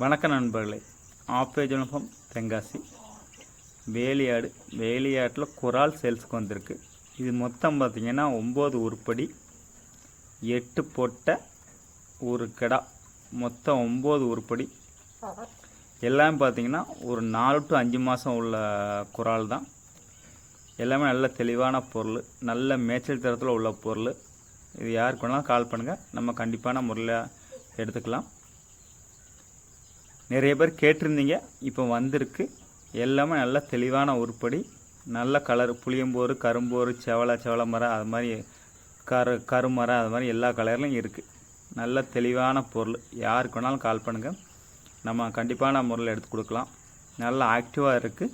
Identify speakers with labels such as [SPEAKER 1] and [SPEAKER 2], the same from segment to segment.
[SPEAKER 1] வணக்கம் நண்பர்களே. ஆப்பேஜனபம் தென்காசி வேலியாட்டில் குரால் சேல்ஸுக்கு வந்திருக்கு. இது மொத்தம் பார்த்திங்கன்னா 9 உருப்படி 8 பொட்டை ஒரு கிடா, மொத்தம் 9 உருப்படி. எல்லாமே பார்த்திங்கன்னா ஒரு 4 to 5 மாதம் உள்ள குரால் தான். எல்லாமே நல்ல தெளிவான பொருள், நல்ல மேய்ச்சல் தரத்தில் உள்ள பொருள். இது யாருக்கு வேணாலும் கால் பண்ணுங்கள், நம்ம கண்டிப்பான முறையில் எடுத்துக்கலாம். நிறைய பேர் கேட்டிருந்தீங்க, இப்போ வந்திருக்கு. எல்லாமே நல்ல தெளிவான உருப்படி, நல்ல கலர், புளியம்போர், கரும்போர், செவலை மரம், அது மாதிரி கருமரம், அது மாதிரி எல்லா கலர்லையும் இருக்குது. நல்ல தெளிவான பொருள். யாருக்கு வேணாலும் கால் பண்ணுங்கள், நம்ம கண்டிப்பான முறையில் எடுத்து கொடுக்கலாம். நல்லா ஆக்டிவாக இருக்குது.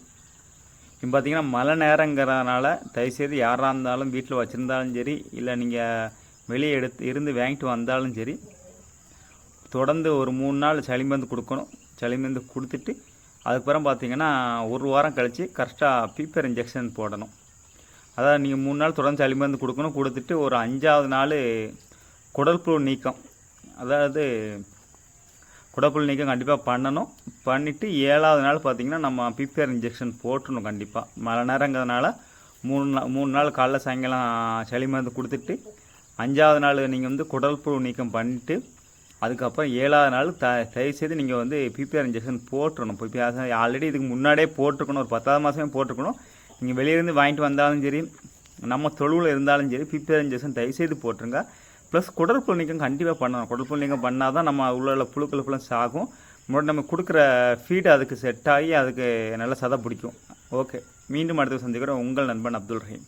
[SPEAKER 1] இப்போ பார்த்திங்கன்னா மழை நேரங்கிறதுனால தயவுசெய்து யாராக இருந்தாலும் வீட்டில் வச்சுருந்தாலும் சரி, இல்லை நீங்கள் வெளியே இருந்து வாங்கிட்டு வந்தாலும் சரி, தொடர்ந்து ஒரு 3 நாள் சளிமருந்து கொடுக்கணும். சளிமருந்து கொடுத்துட்டு அதுக்கப்புறம் பார்த்திங்கன்னா ஒரு வாரம் கழித்து கரெக்டாக பீப்பர் இன்ஜெக்ஷன் போடணும். அதாவது நீங்கள் 3 நாள் தொடர்ந்து சளிமருந்து கொடுக்கணும். கொடுத்துட்டு ஒரு 5ஆவது நாள் குடல்புழு நீக்கம், அதாவது குடல்புழு நீக்கம் கண்டிப்பாக பண்ணணும். பண்ணிவிட்டு 7ஆவது நாள் பார்த்திங்கன்னா நம்ம பீப்பர் இன்ஜெக்ஷன் போட்டணும். கண்டிப்பாக மழை நேரங்கிறதுனால 3 நாள் காலைல சாயங்காலம் சளிமருந்து கொடுத்துட்டு 5ஆவது நாள் நீங்கள் குடல்புழு நீக்கம் பண்ணிவிட்டு அதுக்கப்புறம் 7ஆவது நாள் தயவுசெய்து நீங்கள் பிபிஆர் இன்ஜெக்ஷன் போட்டுருணும். பிபிஆர் ஆல்ரெடி இதுக்கு முன்னாடியே போட்டிருக்கணும், ஒரு 10ஆவது மாதமே போட்டிருக்கணும். நீங்கள் வெளியிலேருந்து வாங்கிட்டு வந்தாலும் சரி, நம்ம தொழுவில் இருந்தாலும் சரி, பிபிஆர் இன்ஜெக்ஷன் தயவுசெய்து போட்டுருங்க. ப்ளஸ் குடற்புழு நீக்கம் கண்டிப்பாக பண்ணணும். குடற்புழு நீக்கம் பண்ணால் தான் நம்ம உள்ள புழுக்கள் ஃபுல்லாக சாகும். முன்னாடி நம்ம கொடுக்குற ஃபீட் அதுக்கு செட் ஆகி அதுக்கு நல்லா சதை பிடிக்கும். ஓகே, மீண்டும் அடுத்த சந்திக்கிறோம். உங்கள் நண்பன் அப்துல் ரஹீம்.